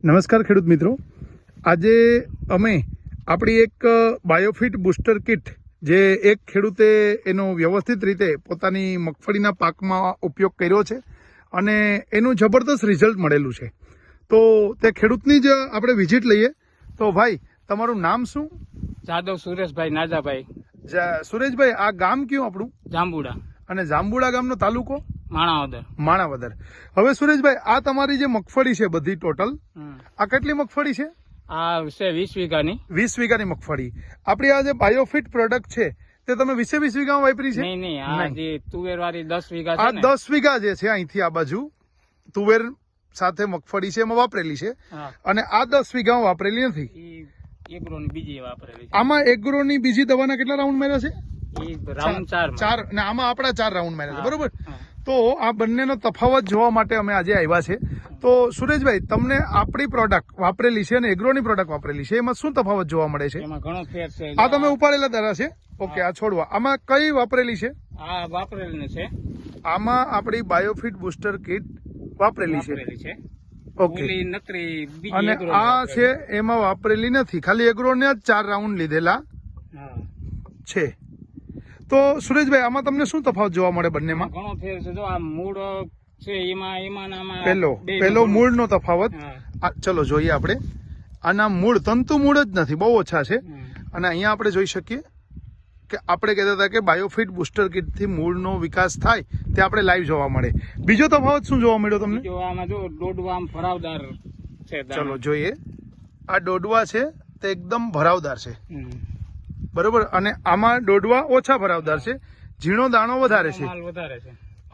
નમસ્કાર ખેડૂત મિત્રો, આજે અમે આપણી એક બાયોફિટ બૂસ્ટર કિટ જે એક ખેડૂતે એનો વ્યવસ્થિત રીતે પોતાની મગફળીના પાકમાં ઉપયોગ કર્યો છે અને એનું જબરદસ્ત રિઝલ્ટ મળેલું છે. તો તે ખેડૂતની જ આપણે વિઝિટ લઈએ. તો ભાઈ, તમારું નામ શું? જાદવ સુરેશભાઈ નાજાભાઈ. સુરેશભાઈ, આ ગામ કયું આપણું? જાંબુડા. અને જાંબુડા ગામનો તાલુકો? માણાવદર. હવે સુરેશભાઈ, આ તમારી જે મગફળી છે બધી ટોટલ, આ કેટલી મગફળી છે? આ છે 20 વીઘાની. 20 વીઘાની મગફળી. આપણી આ જે બાયોફિટ પ્રોડક્ટ છે તે તમે 20 વીઘામાં વાપરી છે? નહીં, આ જે તુવેર વાળી 10 વીઘા આ છે. 10 વીઘા જે છે અહીંથી આ બાજુ તુવેર સાથે મગફળી છે એમાં વાપરેલી છે, અને આ 10 વીઘામાં વાપરેલી નથી. એગ્રોની બીજી વાપરેલી છે. આમાં એગ્રોની બીજી દવાના કેટલા રાઉન્ડ માર્યા છે? રાઉન્ડ 4 અને આમાં આપણા 4 રાઉન્ડ માર્યા છે, બરોબર? તો આ બંનેનો તફાવત જોવા માટે અમે આજે આવ્યા છે. તો સુરેશભાઈ, તમને આપણી પ્રોડક્ટ વાપરેલી છે અને એગ્રોની પ્રોડક્ટ વાપરેલી છે, એમાં શું તફાવત જોવા મળે છે? એમાં ઘણો ફેર છે. આ તમે ઉપાડેલા દારા છે? ઓકે, આ છોડવા. આમાં કઈ વાપરેલી છે? આ વાપરેલી છે. આમાં આપણી બાયોફિટ બૂસ્ટર કિટ વાપરેલી છે. ઓકે, અને આ છે એમાં વાપરેલી નથી, ખાલી એગ્રોને જ 4 રાઉન્ડ લીધેલા છે. તો સુરેશભાઈ, આમાં તમને શું તફાવત જોવા મળે બંનેમાં? ઘણો ફેર છે. જો આ મૂળ છે એમાં પેલો મૂળનો તફાવત. ચલો જોઈએ આપણે. આના મૂળ તંતુ મૂળ જ નથી, બહુ ઓછા છે. અને અહીંયા આપણે જોઈ શકીએ કે આપણે કહેતા હતા કે બાયોફિટ બૂસ્ટર કિટથી મૂળનો વિકાસ થાય તે આપણે લાઈવ જોવા મળે. બીજો તફાવત શું જોવા મળ્યો તમને? આમાં જો દોડવા ભરાવદાર છે. ચલો જોઈએ. આ દોડવા છે તે એકદમ ભરાવદાર છે, બરોબર? અને આમાં દોડવા ઓછા ભરાવદાર છે, ઝીણો દાણો વધારે છે,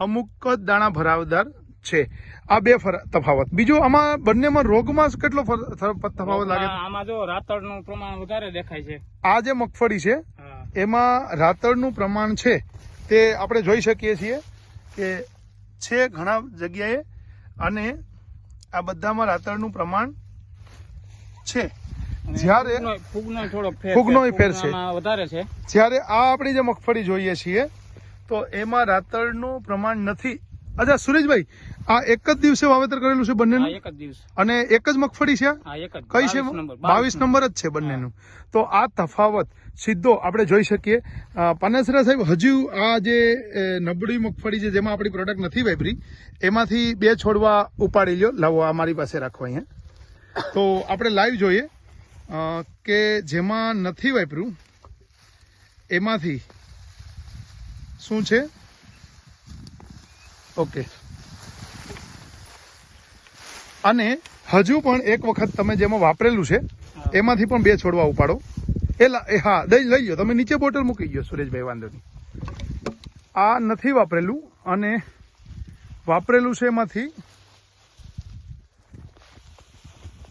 અમુક જ દાણા ભરાવદાર છે. આ બે તફાવત. બીજું, આમાં બંનેમાં રોગમાં કેટલો તફાવત લાગે? આમાં જો રાતળનું પ્રમાણ વધારે દેખાય છે. આ જે મગફળી છે એમાં રાતળનું પ્રમાણ છે તે આપણે જોઈ શકીએ છીએ કે છે ઘણા જગ્યાએ, અને આ બધામાં રાતળનું પ્રમાણ છે. જ્યારે ફૂગનો ફેર છે વધારે છે. જ્યારે આ આપણી જે મગફળી જોઈએ છીએ તો એમાં રાતળનું પ્રમાણ નથી. અચ્છા સુરેશભાઈ, આ એક જ દિવસે વાવેતર કરેલું છે બંનેનું? એક જ દિવસ. અને એક જ મગફળી છે? કઈ છે? 22 નંબર જ છે બંનેનું. તો આ તફાવત સીધો આપણે જોઈ શકીએ. પાનેસરા સાહેબ, હજુ આ જે નબળી મગફળી છે જેમાં આપણી પ્રોડક્ટ નથી વાપરી, એમાંથી 2 છોડવા ઉપાડી લ્યો. લાવો, આ મારી પાસે રાખો અહીંયા. તો આપણે લાઈવ જોઈએ કે જેમાં નથી વાપર્યું એમાંથી શું છે. ઓકે, અને હજુ પણ એક વખત તમે જેમાં વાપરેલું છે એમાંથી પણ 2 છોડવા ઉપાડો. હા, લઈ લો તમે. નીચે બોટલ મૂકી ગયો સુરેશભાઈ, વાંધો નહીં. આ નથી વાપરેલું અને વાપરેલું છે એમાંથી.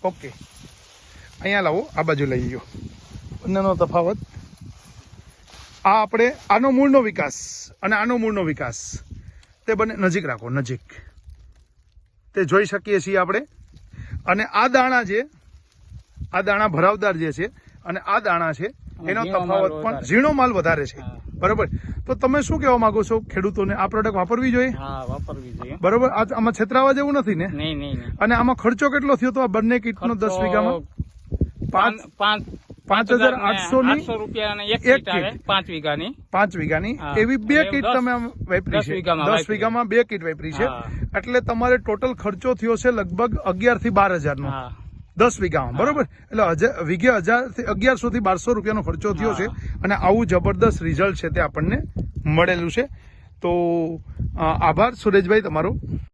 ઓકે, અહીંયા લાવો, આ બાજુ લઈ ગયો. બંનેનો તફાવત. આ આપણે આનો મૂળનો વિકાસ અને આનો મૂળનો વિકાસ તે બંને નજીક રાખો, નજીક તે જોઈ શકીએ છીએ આપણે. અને આ દાણા છે, આ દાણા ભરાવદાર જે છે, અને આ દાણા છે એનો તફાવત પણ ઝીણો માલ વધારે છે, બરોબર? તો તમે શું કહેવા માંગો છો ખેડૂતોને? આ પ્રોડક્ટ વાપરવી જોઈએ? વાપરવી જોઈએ, બરોબર? આમાં છેતરાવા જેવું નથી ને? નહીં. અને આમાં ખર્ચો કેટલો થયો તો આ બંને કીટનો 10 વીઘામાં? 5,800 રૂપિયા એક કીટ આવે. 5 વીઘાની. 5 વીઘાની એવી 2 કીટ તમે વાપરી છે. 10 વીઘામાં 2 કીટ વાપરી છે, એટલે તમારે ટોટલ ખર્ચો થયો છે લગભગ 11,000 થી 12,000 નો 10 વીઘામાં, બરોબર? એટલે વીઘે 1,100 થી 1,200 રૂપિયાનો ખર્ચો થયો છે, અને આવું જબરદસ્ત રિઝલ્ટ છે તે આપણને મળેલું છે. તો આભાર સુરેશભાઈ તમારો.